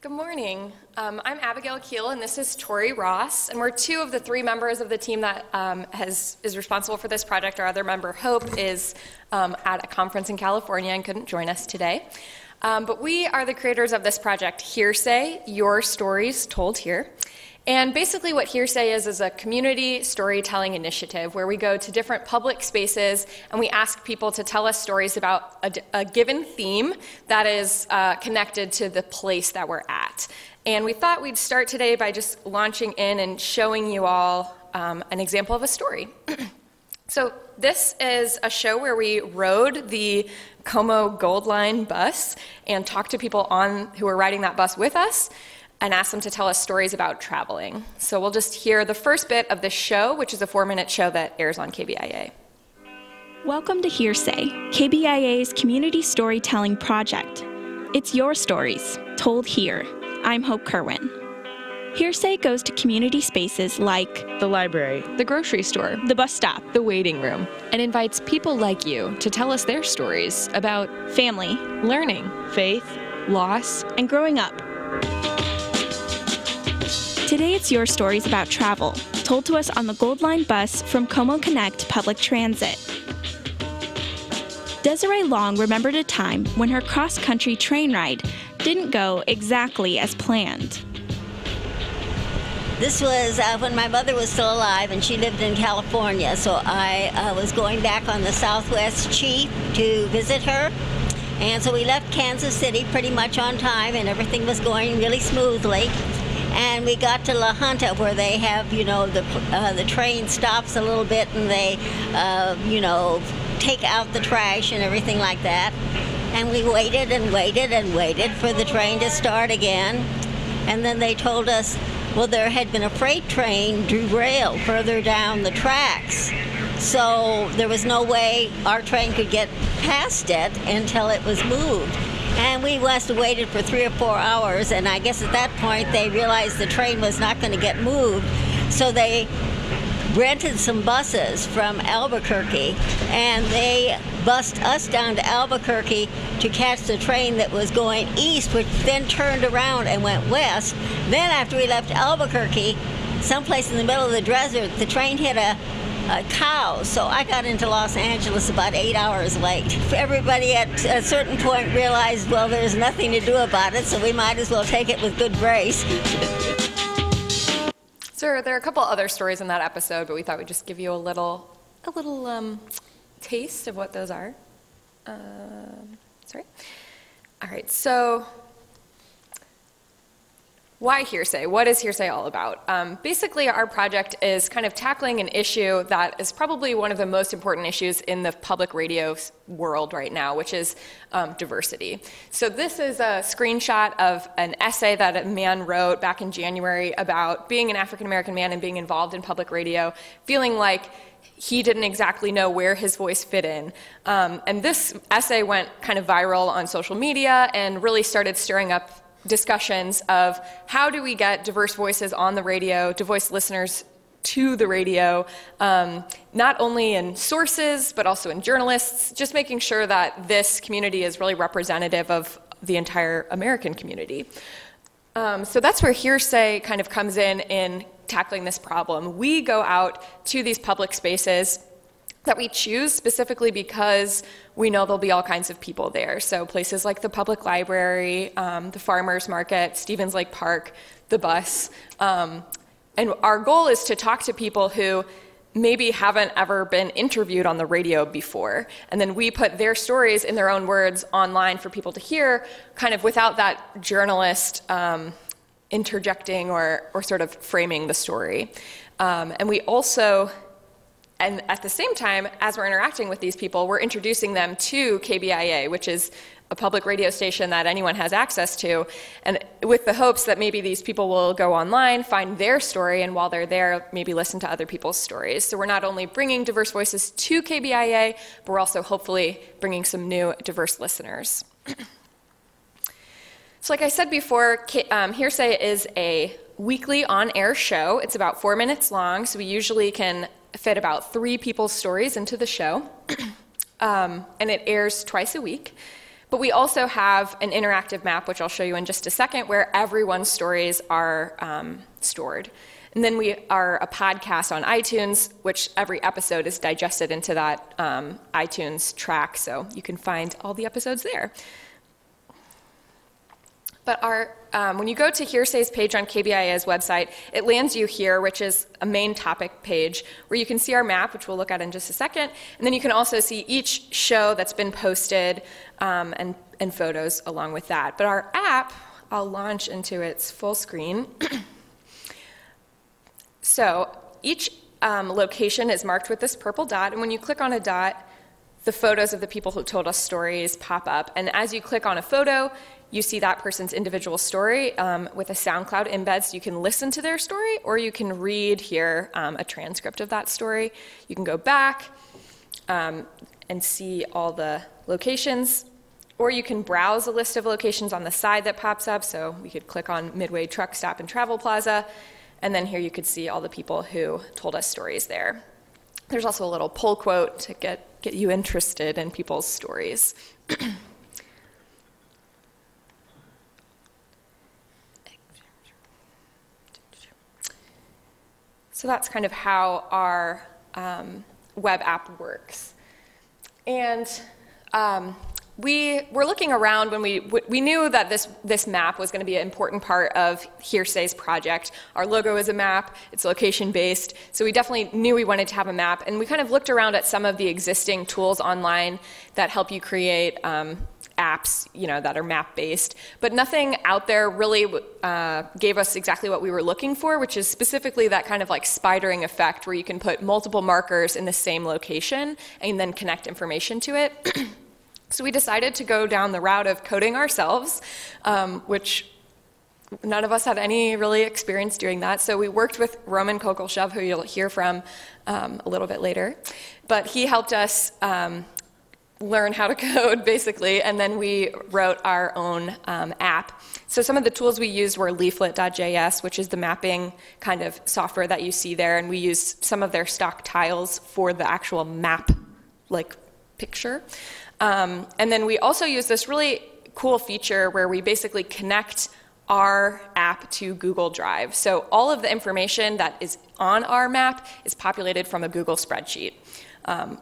Good morning. I'm Abigail Keel, and this is Torie Ross, and we're two of the three members of the team that is responsible for this project. Our other member, Hope, is at a conference in California and couldn't join us today. But we are the creators of this project, Hearsay, Your Stories Told Here. And basically what Hearsay is a community storytelling initiative where we go to different public spaces and we ask people to tell us stories about a given theme that is connected to the place that we're at. And we thought we'd start today by just launching in and showing you all an example of a story. So this is a show where we rode the Como Gold Line bus and talked to people who were riding that bus with us and asked them to tell us stories about traveling. So we'll just hear the first bit of the show, which is a 4-minute show that airs on KBIA. Welcome to Hearsay, KBIA's community storytelling project. It's your stories, told here. I'm Hope Kirwan. Hearsay goes to community spaces like the library, the grocery store, the bus stop, the waiting room, and invites people like you to tell us their stories about family, learning, faith, loss, and growing up. Today it's your stories about travel, told to us on the Gold Line bus from Como Connect Public Transit. Desiree Long remembered a time when her cross-country train ride didn't go exactly as planned. This was when my mother was still alive and she lived in California, so I was going back on the Southwest Chief to visit her. And so we left Kansas City pretty much on time and everything was going really smoothly. And we got to La Junta where they have, the train stops a little bit and they, take out the trash and everything like that. And we waited and waited and waited for the train to start again. And then they told us, well, there had been a freight train derailed further down the tracks. So there was no way our train could get past it until it was moved. And we must have waited for 3 or 4 hours, and I guess at that point they realized the train was not going to get moved. So they rented some buses from Albuquerque, and they bussed us down to Albuquerque to catch the train that was going east, which then turned around and went west. Then after we left Albuquerque, someplace in the middle of the desert, the train hit a cow, so I got into Los Angeles about 8 hours late. Everybody at a certain point realized, well, there's nothing to do about it, so we might as well take it with good grace. So there are a couple other stories in that episode, but we thought we'd just give you a little taste of what those are. Sorry. All right, so why Hearsay? What is Hearsay all about? Basically, our project is kind of tackling an issue that is probably one of the most important issues in the public radio world right now, which is diversity. So this is a screenshot of an essay that a man wrote back in January about being an African-American man and being involved in public radio, feeling like he didn't exactly know where his voice fit in. And this essay went kind of viral on social media and really started stirring up discussions of how do we get diverse voices on the radio, diverse listeners to the radio, not only in sources, but also in journalists, just making sure that this community is really representative of the entire American community. So that's where Hearsay kind of comes in tackling this problem. We go out to these public spaces that we choose specifically because we know there'll be all kinds of people there. So places like the public library, the farmers market, Stevens Lake Park, the bus. And our goal is to talk to people who maybe haven't ever been interviewed on the radio before. And then we put their stories in their own words online for people to hear, kind of without that journalist interjecting or sort of framing the story. And we also, and at the same time, as we're interacting with these people, we're introducing them to KBIA, which is a public radio station that anyone has access to, and with the hopes that maybe these people will go online, find their story, and while they're there, maybe listen to other people's stories. So we're not only bringing diverse voices to KBIA, but we're also hopefully bringing some new diverse listeners. So like I said before, Hearsay is a weekly on-air show. It's about 4 minutes long, so we usually can fit about 3 people's stories into the show. And it airs twice a week. But we also have an interactive map, which I'll show you in just a second, where everyone's stories are stored. And then we are a podcast on iTunes, which every episode is digested into that iTunes track, so you can find all the episodes there. But when you go to Hearsay's page on KBIA's website, it lands you here, which is a main topic page, where you can see our map, which we'll look at in just a second. And then you can also see each show that's been posted and photos along with that. But our app, I'll launch into its full screen. So each location is marked with this purple dot, and when you click on a dot, the photos of the people who told us stories pop up. And as you click on a photo, you see that person's individual story with a SoundCloud embed, so you can listen to their story, or you can read here a transcript of that story. You can go back and see all the locations, or you can browse a list of locations on the side that pops up. So we could click on Midway Truck Stop and Travel Plaza, and then here you could see all the people who told us stories there. There's also a little pull quote to get you interested in people's stories. So that's kind of how our web app works. And we were looking around when we knew that this map was going to be an important part of Hearsay's project. Our logo is a map, it's location-based, so we definitely knew we wanted to have a map, and we kind of looked around at some of the existing tools online that help you create apps, that are map-based, but nothing out there really gave us exactly what we were looking for, which is specifically that kind of like spidering effect where you can put multiple markers in the same location and then connect information to it. So we decided to go down the route of coding ourselves, which none of us had any really experience doing that. So we worked with Roman Kokolshev, who you'll hear from a little bit later. But he helped us learn how to code, basically, and then we wrote our own app. So some of the tools we used were leaflet.js, which is the mapping kind of software that you see there, and we used some of their stock tiles for the actual map, picture. And then we also use this really cool feature where we basically connect our app to Google Drive. So all of the information that is on our map is populated from a Google spreadsheet,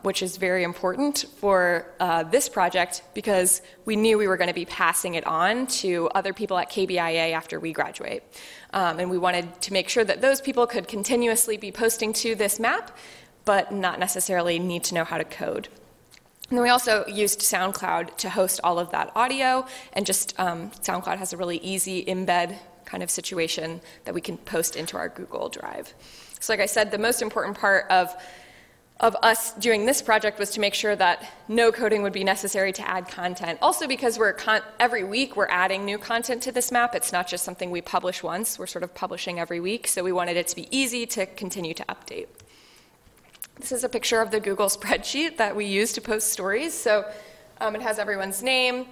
which is very important for this project because we knew we were going to be passing it on to other people at KBIA after we graduate. And we wanted to make sure that those people could continuously be posting to this map, but not necessarily need to know how to code. And then we also used SoundCloud to host all of that audio, and just SoundCloud has a really easy embed kind of situation that we can post into our Google Drive. So like I said, the most important part of us doing this project was to make sure that no coding would be necessary to add content. Also because every week we're adding new content to this map. It's not just something we publish once. We're sort of publishing every week, so we wanted it to be easy to continue to update. This is a picture of the Google spreadsheet that we use to post stories. So it has everyone's name,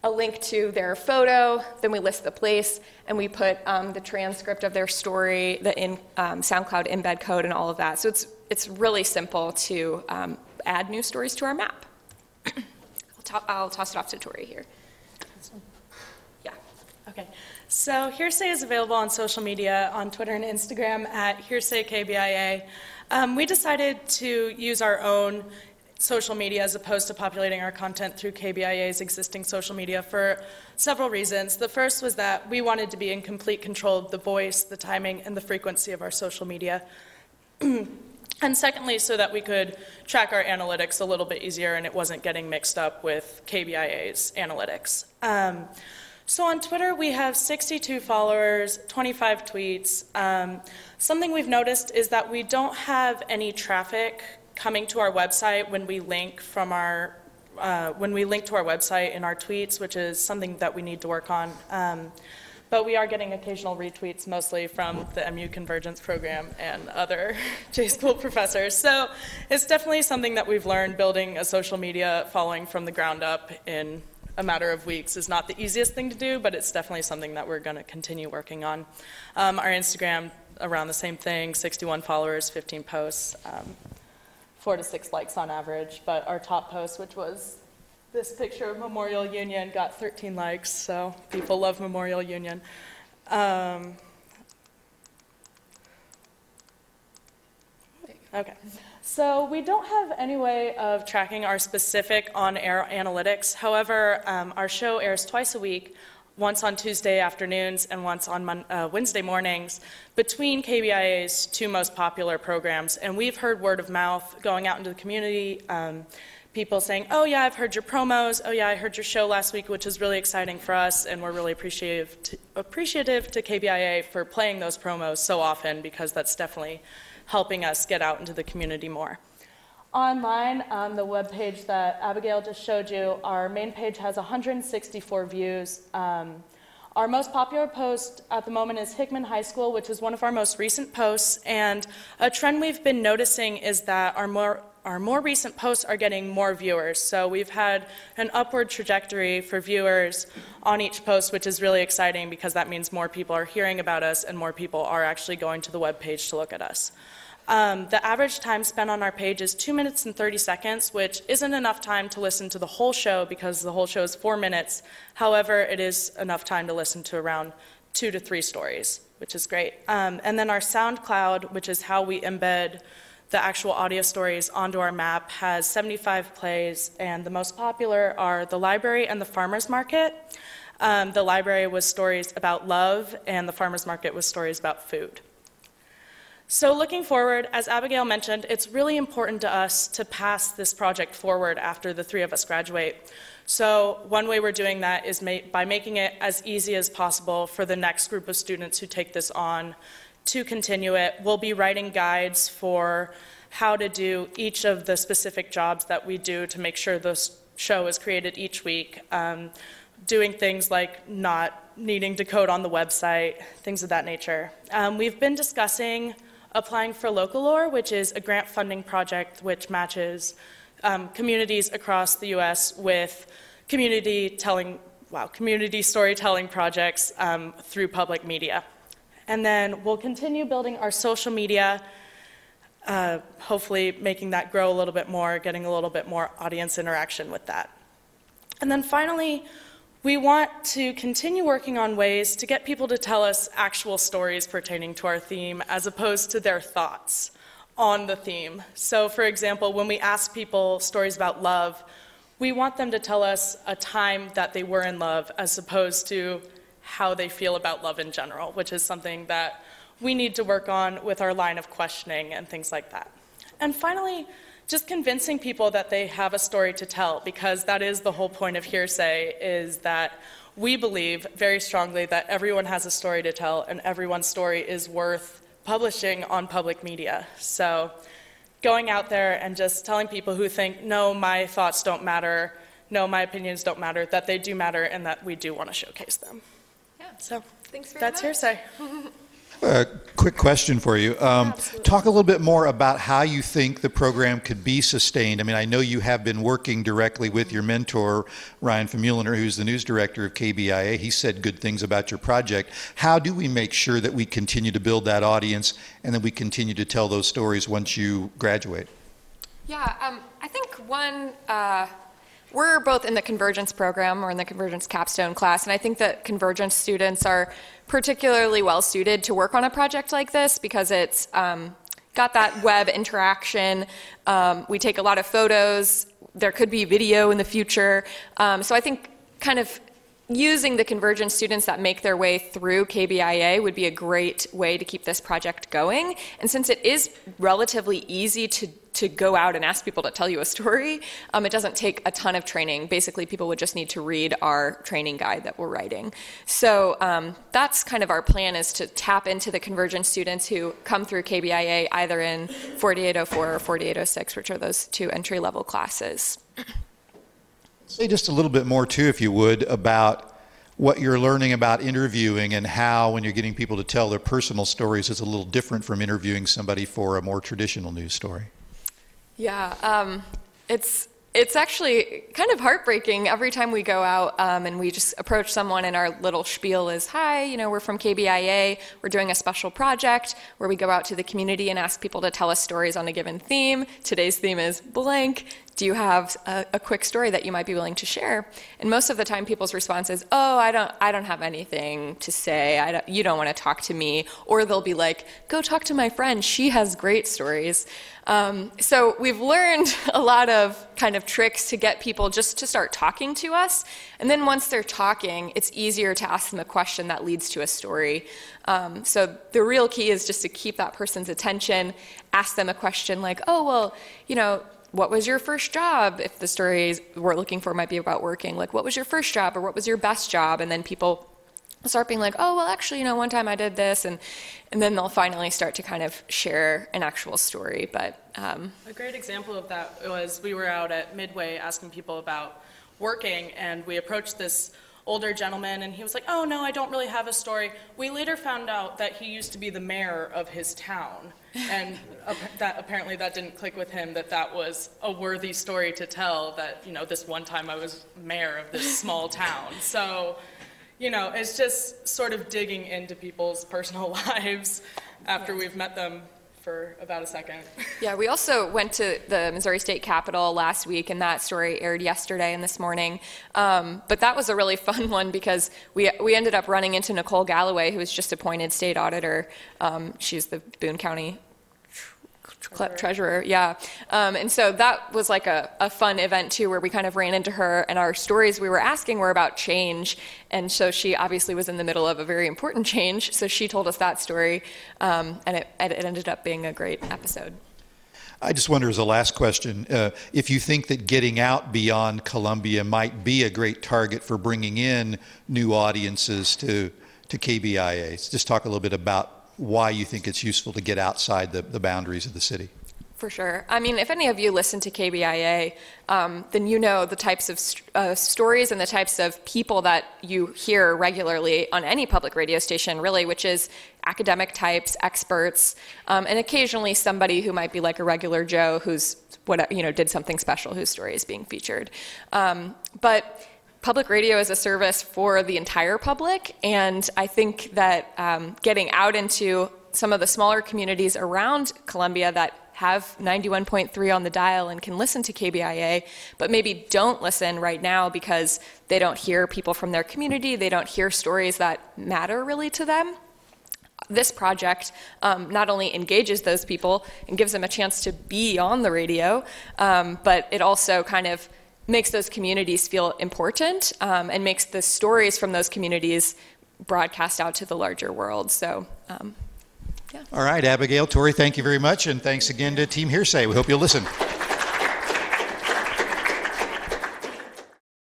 a link to their photo, then we list the place, and we put the transcript of their story, the SoundCloud embed code, and all of that. So it's really simple to add new stories to our map. I'll toss it off to Torie here. Yeah. Okay. So Hearsay is available on social media, on Twitter and Instagram at HearsayKBIA. We decided to use our own social media as opposed to populating our content through KBIA's existing social media for several reasons. The first was that we wanted to be in complete control of the voice, the timing, and the frequency of our social media. And secondly, so that we could track our analytics a little bit easier and it wasn't getting mixed up with KBIA's analytics. So on Twitter, we have 62 followers, 25 tweets. Something we've noticed is that we don't have any traffic coming to our website when we link to our website in our tweets, which is something that we need to work on. But we are getting occasional retweets, mostly from the MU Convergence program and other J-School professors. So it's definitely something that we've learned. Building a social media following from the ground up in a matter of weeks is not the easiest thing to do, but it's definitely something that we're going to continue working on. Our Instagram, around the same thing, 61 followers, 15 posts, 4 to 6 likes on average, but our top post, which was this picture of Memorial Union got 13 likes, so people love Memorial Union. Okay, so we don't have any way of tracking our specific on-air analytics. However, our show airs twice a week, once on Tuesday afternoons and once on Wednesday mornings, between KBIA's two most popular programs. And we've heard word of mouth going out into the community, people saying, oh yeah, I've heard your promos, oh yeah, I heard your show last week, which is really exciting for us, and we're really appreciative to KBIA for playing those promos so often, because that's definitely helping us get out into the community more. Online, the web page that Abigail just showed you, our main page has 164 views. Our most popular post at the moment is Hickman High School, which is one of our most recent posts, and a trend we've been noticing is that our more recent posts are getting more viewers. So we've had an upward trajectory for viewers on each post, which is really exciting because that means more people are hearing about us and more people are actually going to the web page to look at us. The average time spent on our page is 2 minutes and 30 seconds, which isn't enough time to listen to the whole show because the whole show is 4 minutes. However, it is enough time to listen to around 2 to 3 stories, which is great. And then our SoundCloud, which is how we embed the actual audio stories onto our map, has 75 plays, and the most popular are The Library and The Farmer's Market. The library was stories about love, and the farmer's market was stories about food. So looking forward, as Abigail mentioned, it's really important to us to pass this project forward after the 3 of us graduate. So one way we're doing that is by making it as easy as possible for the next group of students who take this on to continue it. We'll be writing guides for how to do each of the specific jobs that we do to make sure the show is created each week, doing things like not needing to code on the website, things of that nature. We've been discussing applying for Localore, which is a grant funding project which matches communities across the U.S. with community storytelling projects through public media. And then we'll continue building our social media, hopefully making that grow a little bit more, getting a little bit more audience interaction with that. And then finally, we want to continue working on ways to get people to tell us actual stories pertaining to our theme as opposed to their thoughts on the theme. So for example, when we ask people stories about love, we want them to tell us a time that they were in love as opposed to how they feel about love in general, which is something that we need to work on with our line of questioning and things like that. And finally, just convincing people that they have a story to tell, because that is the whole point of Hearsay, is that we believe very strongly that everyone has a story to tell and everyone's story is worth publishing on public media. So going out there and just telling people who think, no, my thoughts don't matter, no, my opinions don't matter, that they do matter and that we do want to showcase them. Yeah. So thanks very that's much. Hearsay. A quick question for you. Talk a little bit more about how you think the program could be sustained. I mean, I know you have been working directly with your mentor, Ryan Famuliner, who's the news director of KBIA. He said good things about your project. How do we make sure that we continue to build that audience and that we continue to tell those stories once you graduate? Yeah, I think one, we're both in the convergence program or in the convergence capstone class, and I think that convergence students are particularly well suited to work on a project like this because it's got that web interaction. We take a lot of photos. There could be video in the future. So I think kind of using the convergence students that make their way through KBIA would be a great way to keep this project going. And since it is relatively easy to go out and ask people to tell you a story, it doesn't take a ton of training. Basically, people would just need to read our training guide that we're writing. So that's kind of our plan, is to tap into the convergence students who come through KBIA either in 4804 or 4806, which are those 2 entry-level classes. Say just a little bit more, too, if you would, about what you're learning about interviewing and how, when you're getting people to tell their personal stories, is a little different from interviewing somebody for a more traditional news story. Yeah, it's actually kind of heartbreaking every time we go out and we just approach someone and our little spiel is, hi, you know, we're from KBIA, we're doing a special project where we go out to the community and ask people to tell us stories on a given theme. Today's theme is blank. do you have a quick story that you might be willing to share? And most of the time people's response is, oh, I don't have anything to say. You don't want to talk to me. Or they'll be like, go talk to my friend. She has great stories. So we've learned a lot of kind of tricks to get people just to start talking to us. And then once they're talking, it's easier to ask them a question that leads to a story. So the real key is just to keep that person's attention, ask them a question like, oh, well, you know, what was your first job? If the stories we're looking for might be about working, like, what was your first job or what was your best job? And then people start being like, oh, well, actually, you know, one time I did this. And then they'll finally start to kind of share an actual story. But a great example of that was we were out at Midway asking people about working, and we approached this older gentleman, and he was like, oh, no, I don't really have a story. We later found out that he used to be the mayor of his town, and apparently that didn't click with him, that was a worthy story to tell, that, you know, this one time I was mayor of this small town. So, you know, it's just sort of digging into people's personal lives after we've met them for about a second. Yeah, we also went to the Missouri State Capitol last week, and that story aired yesterday and this morning. But that was a really fun one because we ended up running into Nicole Galloway, who was just appointed state auditor. She's the Boone County treasurer, yeah. And so that was like a fun event too, where we kind of ran into her, and our stories we were asking were about change. And so she obviously was in the middle of a very important change. So she told us that story, and it ended up being a great episode. I just wonder, as a last question, if you think that getting out beyond Columbia might be a great target for bringing in new audiences to KBIA. Just talk a little bit about why you think it's useful to get outside the boundaries of the city. For sure. I mean, if any of you listen to KBIA, then you know the types of stories and the types of people that you hear regularly on any public radio station, really, which is academic types, experts, and occasionally somebody who might be like a regular Joe who's did something special, whose story is being featured. But public radio is a service for the entire public, and I think that getting out into some of the smaller communities around Columbia that have 91.3 on the dial and can listen to KBIA, but maybe don't listen right now because they don't hear people from their community, they don't hear stories that matter really to them. This project not only engages those people and gives them a chance to be on the radio, but it also kind of makes those communities feel important and makes the stories from those communities broadcast out to the larger world. So, yeah. All right, Abigail, Torie, thank you very much, and thanks again to Team Hearsay. We hope you'll listen.